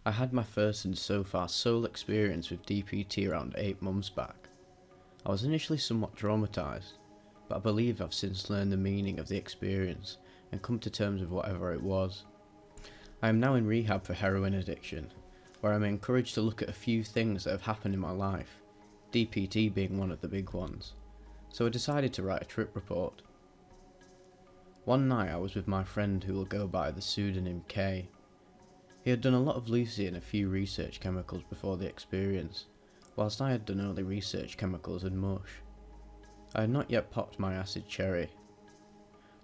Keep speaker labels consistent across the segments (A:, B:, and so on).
A: I had my first and so far sole experience with DPT around 8 months back. I was initially somewhat traumatised, but I believe I've since learned the meaning of the experience and come to terms with whatever it was. I am now in rehab for heroin addiction, where I'm encouraged to look at a few things that have happened in my life, DPT being one of the big ones, so I decided to write a trip report. One night I was with my friend who will go by the pseudonym K. He had done a lot of Lucy and a few research chemicals before the experience, whilst I had done only research chemicals and mush. I had not yet popped my acid cherry.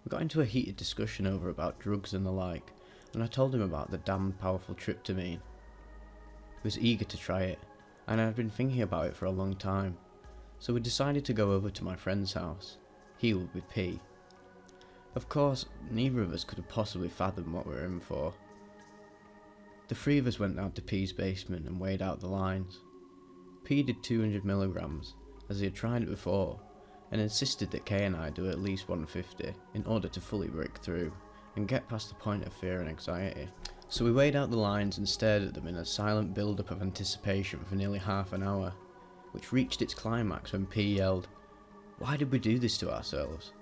A: We got into a heated discussion over about drugs and the like, and I told him about the damned powerful tryptamine. He was eager to try it, and I had been thinking about it for a long time, so we decided to go over to my friend's house. He would be P. Of course, neither of us could have possibly fathomed what we were in for. The three of us went down to P's basement and weighed out the lines. P did 200 milligrams, as he had tried it before, and insisted that K and I do at least 150 in order to fully break through and get past the point of fear and anxiety. So we weighed out the lines and stared at them in a silent build-up of anticipation for nearly half an hour, which reached its climax when P yelled, "Why did we do this to ourselves?"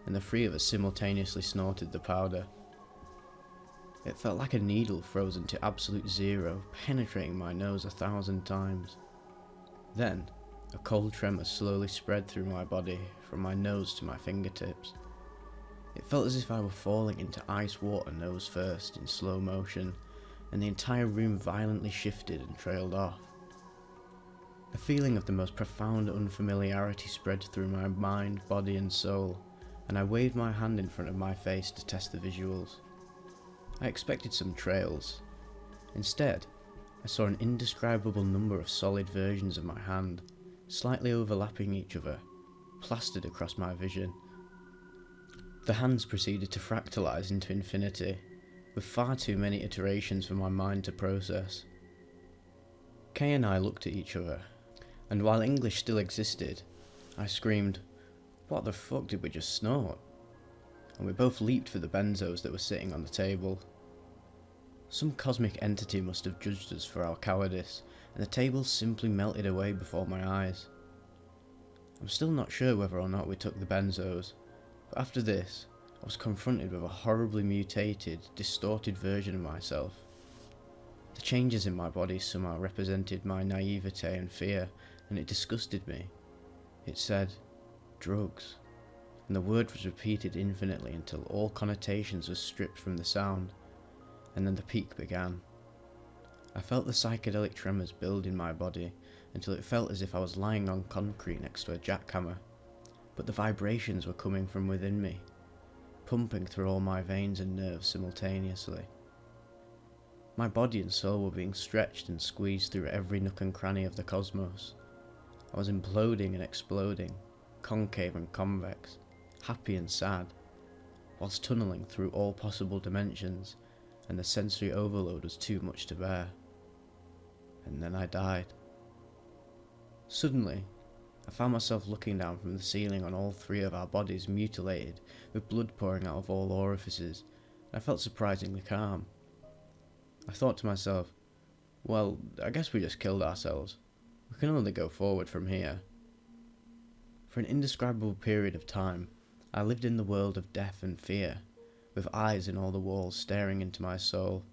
A: and the three of us simultaneously snorted the powder. It felt like a needle frozen to absolute zero, penetrating my nose 1,000 times. Then, a cold tremor slowly spread through my body, from my nose to my fingertips. It felt as if I were falling into ice water nose first, in slow motion, and the entire room violently shifted and trailed off. A feeling of the most profound unfamiliarity spread through my mind, body and soul, and I waved my hand in front of my face to test the visuals. I expected some trails. Instead, I saw an indescribable number of solid versions of my hand, slightly overlapping each other, plastered across my vision. The hands proceeded to fractalize into infinity, with far too many iterations for my mind to process. Kay and I looked at each other, and while English still existed, I screamed, "What the fuck did we just snort?" And we both leaped for the benzos that were sitting on the table. Some cosmic entity must have judged us for our cowardice, and the tables simply melted away before my eyes. I'm still not sure whether or not we took the benzos, but after this, I was confronted with a horribly mutated, distorted version of myself. The changes in my body somehow represented my naivete and fear, and it disgusted me. It said, "drugs," and the word was repeated infinitely until all connotations were stripped from the sound, and then the peak began. I felt the psychedelic tremors build in my body until it felt as if I was lying on concrete next to a jackhammer, but the vibrations were coming from within me, pumping through all my veins and nerves simultaneously. My body and soul were being stretched and squeezed through every nook and cranny of the cosmos. I was imploding and exploding, concave and convex, happy and sad, whilst tunnelling through all possible dimensions, and the sensory overload was too much to bear. And then I died. Suddenly, I found myself looking down from the ceiling on all three of our bodies mutilated, with blood pouring out of all orifices, and I felt surprisingly calm. I thought to myself, well, I guess we just killed ourselves. We can only go forward from here. For an indescribable period of time, I lived in the world of death and fear, with eyes in all the walls staring into my soul.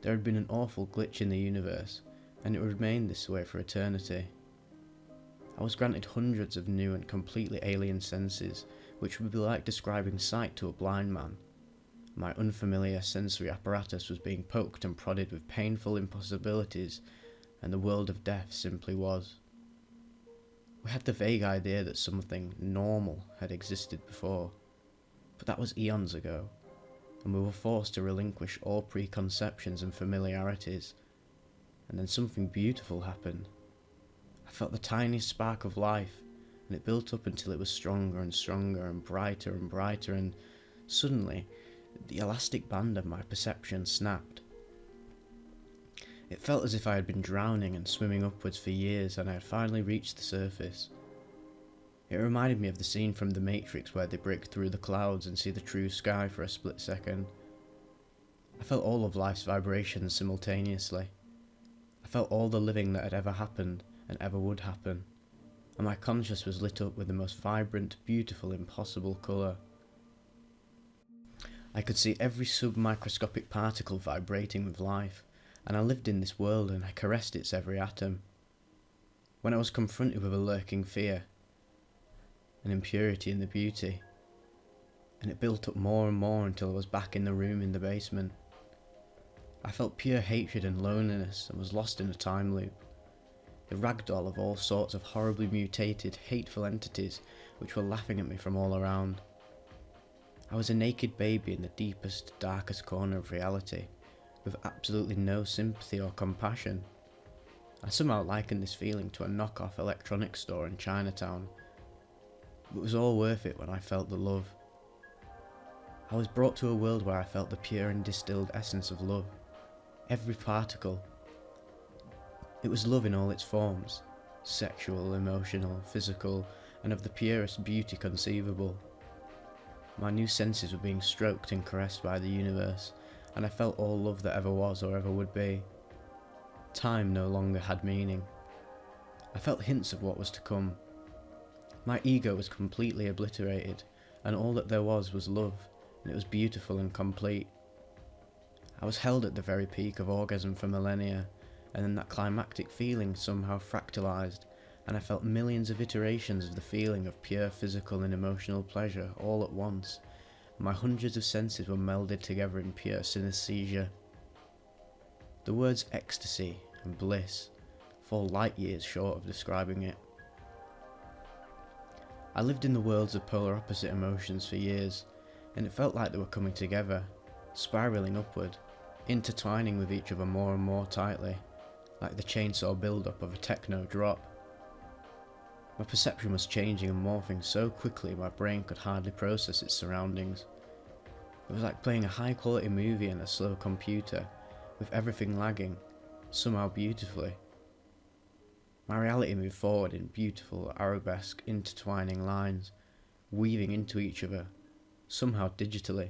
A: There had been an awful glitch in the universe, and it would remain this way for eternity. I was granted hundreds of new and completely alien senses, which would be like describing sight to a blind man. My unfamiliar sensory apparatus was being poked and prodded with painful impossibilities, and the world of death simply was. We had the vague idea that something normal had existed before, but that was eons ago, and we were forced to relinquish all preconceptions and familiarities, and then something beautiful happened. I felt the tiniest spark of life, and it built up until it was stronger and stronger and brighter, and suddenly, the elastic band of my perception snapped. It felt as if I had been drowning and swimming upwards for years, and I had finally reached the surface. It reminded me of the scene from The Matrix where they break through the clouds and see the true sky for a split second. I felt all of life's vibrations simultaneously. I felt all the living that had ever happened and ever would happen, and my conscience was lit up with the most vibrant, beautiful, impossible colour. I could see every submicroscopic particle vibrating with life, and I lived in this world and I caressed its every atom. When I was confronted with a lurking fear, an impurity in the beauty, and it built up more and more until I was back in the room in the basement. I felt pure hatred and loneliness and was lost in a time loop, the ragdoll of all sorts of horribly mutated, hateful entities which were laughing at me from all around. I was a naked baby in the deepest, darkest corner of reality, with absolutely no sympathy or compassion. I somehow likened this feeling to a knockoff electronics store in Chinatown. It was all worth it when I felt the love. I was brought to a world where I felt the pure and distilled essence of love. Every particle. It was love in all its forms, sexual, emotional, physical, and of the purest beauty conceivable. My new senses were being stroked and caressed by the universe, and I felt all love that ever was or ever would be. Time no longer had meaning. I felt hints of what was to come. My ego was completely obliterated, and all that there was love, and it was beautiful and complete. I was held at the very peak of orgasm for millennia, and then that climactic feeling somehow fractalized, and I felt millions of iterations of the feeling of pure physical and emotional pleasure all at once. My hundreds of senses were melded together in pure synesthesia. The words ecstasy and bliss fall light years short of describing it. I lived in the worlds of polar opposite emotions for years, and it felt like they were coming together, spiralling upward, intertwining with each other more and more tightly, like the chainsaw build-up of a techno drop. My perception was changing and morphing so quickly my brain could hardly process its surroundings. It was like playing a high-quality movie in a slow computer, with everything lagging, somehow beautifully. My reality moved forward in beautiful, arabesque, intertwining lines, weaving into each other, somehow digitally.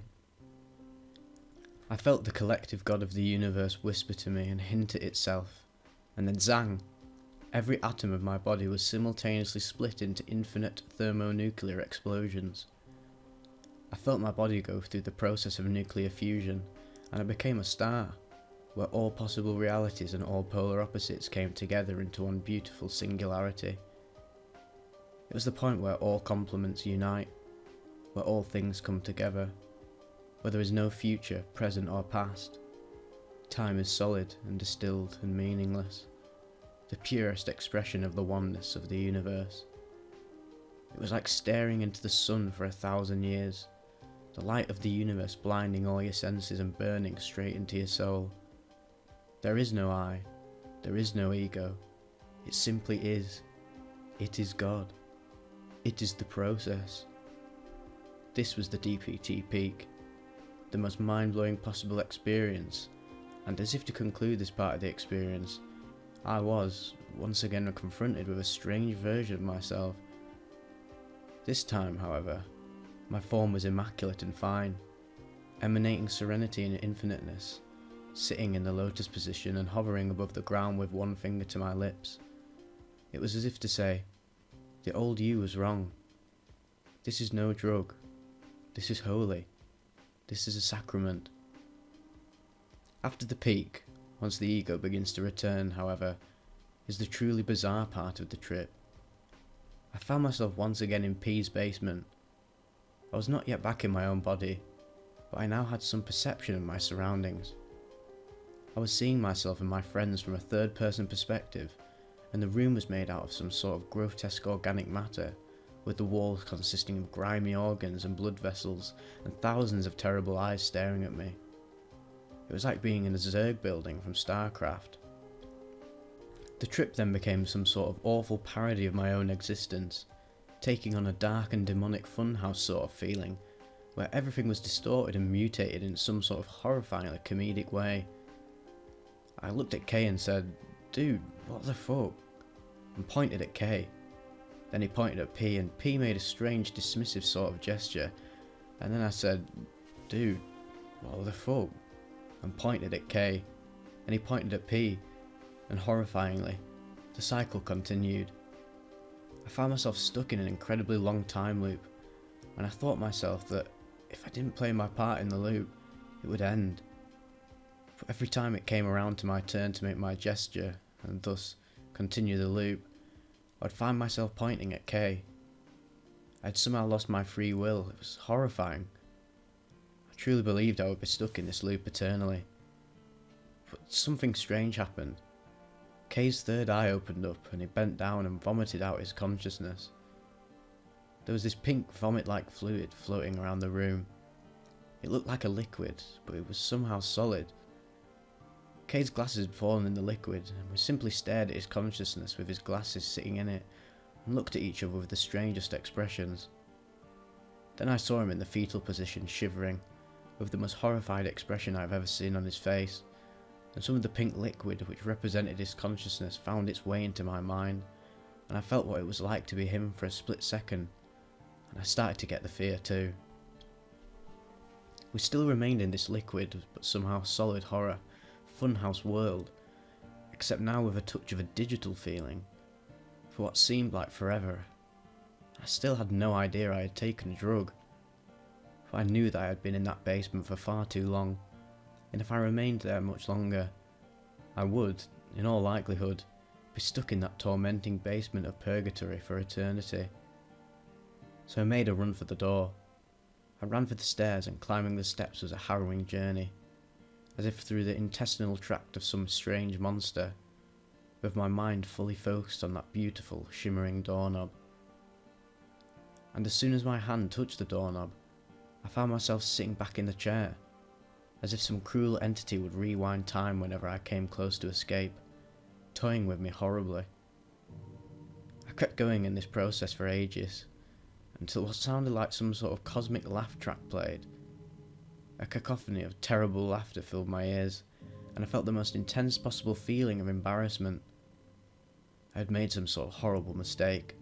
A: I felt the collective God of the universe whisper to me and hint at itself, and then zang! Every atom of my body was simultaneously split into infinite thermonuclear explosions. I felt my body go through the process of nuclear fusion, and I became a star, where all possible realities and all polar opposites came together into one beautiful singularity. It was the point where all complements unite, where all things come together, where there is no future, present or past. Time is solid and distilled and meaningless, the purest expression of the oneness of the universe. It was like staring into the sun for 1,000 years, the light of the universe blinding all your senses and burning straight into your soul. There is no I, there is no ego, it simply is. It is God. It is the process. This was the DPT peak, the most mind-blowing possible experience, and as if to conclude this part of the experience, I was, once again, confronted with a strange version of myself. This time, however, my form was immaculate and fine, emanating serenity and infiniteness, sitting in the lotus position and hovering above the ground with one finger to my lips. It was as if to say, the old you was wrong. This is no drug. This is holy. This is a sacrament. After the peak, once the ego begins to return, however, is the truly bizarre part of the trip. I found myself once again in P's basement. I was not yet back in my own body, but I now had some perception of my surroundings. I was seeing myself and my friends from a third-person perspective, and the room was made out of some sort of grotesque organic matter, with the walls consisting of grimy organs and blood vessels, and thousands of terrible eyes staring at me. It was like being in a Zerg building from StarCraft. The trip then became some sort of awful parody of my own existence, taking on a dark and demonic funhouse sort of feeling, where everything was distorted and mutated in some sort of horrifyingly comedic way. I looked at Kay and said, "Dude, what the fuck?" and pointed at Kay. Then he pointed at P, and P made a strange dismissive sort of gesture, and then I said, "Dude, what the fuck?" and pointed at K, and he pointed at P, and horrifyingly, the cycle continued. I found myself stuck in an incredibly long time loop, and I thought myself that if I didn't play my part in the loop, it would end. But every time it came around to my turn to make my gesture, and thus continue the loop, I'd find myself pointing at K. I'd somehow lost my free will. It was horrifying. I truly believed I would be stuck in this loop eternally. But something strange happened. K's third eye opened up and he bent down and vomited out his consciousness. There was this pink vomit-like fluid floating around the room. It looked like a liquid, but it was somehow solid. K's glasses had fallen in the liquid, and we simply stared at his consciousness with his glasses sitting in it, and looked at each other with the strangest expressions. Then I saw him in the fetal position, shivering, with the most horrified expression I have ever seen on his face, and some of the pink liquid which represented his consciousness found its way into my mind, and I felt what it was like to be him for a split second, and I started to get the fear too. We still remained in this liquid, but somehow solid horror, funhouse world, except now with a touch of a digital feeling. For what seemed like forever, I still had no idea I had taken a drug. For I knew that I had been in that basement for far too long, and if I remained there much longer, I would, in all likelihood, be stuck in that tormenting basement of purgatory for eternity. So I made a run for the door. I ran for the stairs, and climbing the steps was a harrowing journey, as if through the intestinal tract of some strange monster, with my mind fully focused on that beautiful, shimmering doorknob. And as soon as my hand touched the doorknob, I found myself sitting back in the chair, as if some cruel entity would rewind time whenever I came close to escape, toying with me horribly. I kept going in this process for ages, until what sounded like some sort of cosmic laugh track played. A cacophony of terrible laughter filled my ears, and I felt the most intense possible feeling of embarrassment. I had made some sort of horrible mistake,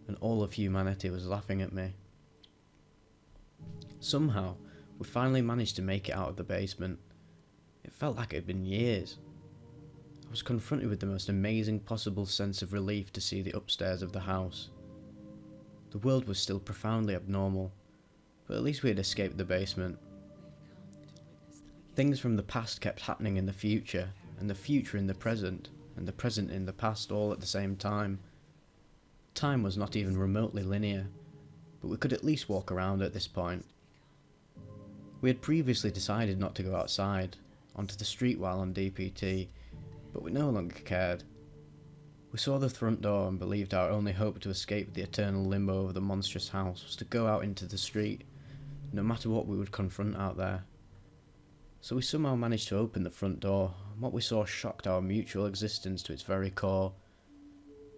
A: and all of humanity was laughing at me. Somehow, we finally managed to make it out of the basement. It felt like it had been years. I was confronted with the most amazing possible sense of relief to see the upstairs of the house. The world was still profoundly abnormal, but at least we had escaped the basement. Things from the past kept happening in the future, and the future in the present, and the present in the past all at the same time. Time was not even remotely linear, but we could at least walk around at this point. We had previously decided not to go outside, onto the street while on DPT, but we no longer cared. We saw the front door and believed our only hope to escape the eternal limbo of the monstrous house was to go out into the street, no matter what we would confront out there. So we somehow managed to open the front door, and what we saw shocked our mutual existence to its very core.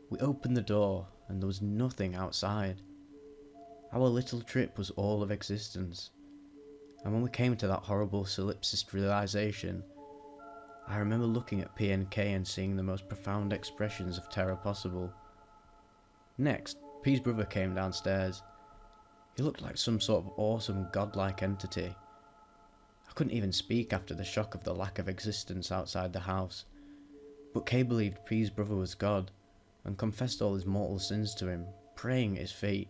A: We opened the door, and there was nothing outside. Our little trip was all of existence. And when we came to that horrible solipsist realization, I remember looking at P and K and seeing the most profound expressions of terror possible. Next, P's brother came downstairs. He looked like some sort of awesome godlike entity. I couldn't even speak after the shock of the lack of existence outside the house, but K believed P's brother was God, and confessed all his mortal sins to him, praying at his feet.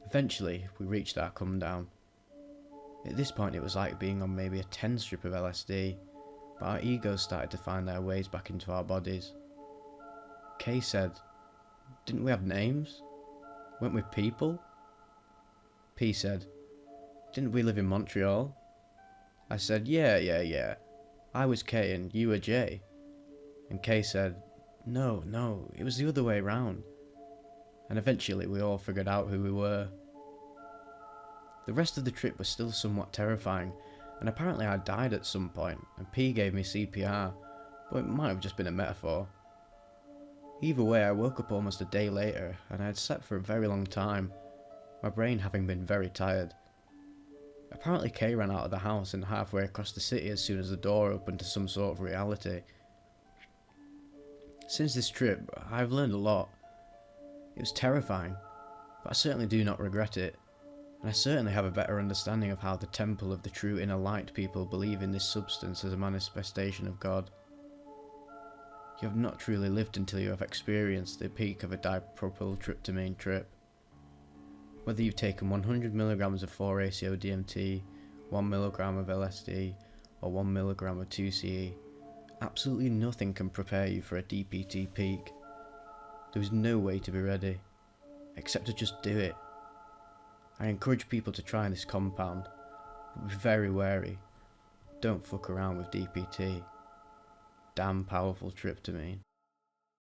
A: Eventually, we reached our Comedown. At this point it was like being on maybe a 10 strip of LSD, but our egos started to find their ways back into our bodies. K said, "Didn't we have names? Weren't we people?" P said, "Didn't we live in Montreal?" I said, Yeah. I was K and you were J." And K said, No, it was the other way round." And eventually we all figured out who we were. The rest of the trip was still somewhat terrifying, and apparently I died at some point, and P gave me CPR, but it might have just been a metaphor. Either way, I woke up almost a day later, and I had slept for a very long time, my brain having been very tired. Apparently K ran out of the house and halfway across the city as soon as the door opened to some sort of reality. Since this trip, I've learned a lot. It was terrifying, but I certainly do not regret it. And I certainly have a better understanding of how the temple of the true inner light people believe in this substance as a manifestation of God. You have not truly lived until you have experienced the peak of a dipropyl trip. Whether you've taken 100 milligrams of 4-ACO DMT, 1 milligram of LSD, or 1 milligram of 2CE, absolutely nothing can prepare you for a DPT peak. There is no way to be ready, except to just do it. I encourage people to try this compound, but be very wary. Don't fuck around with DPT. Damn powerful tryptamine.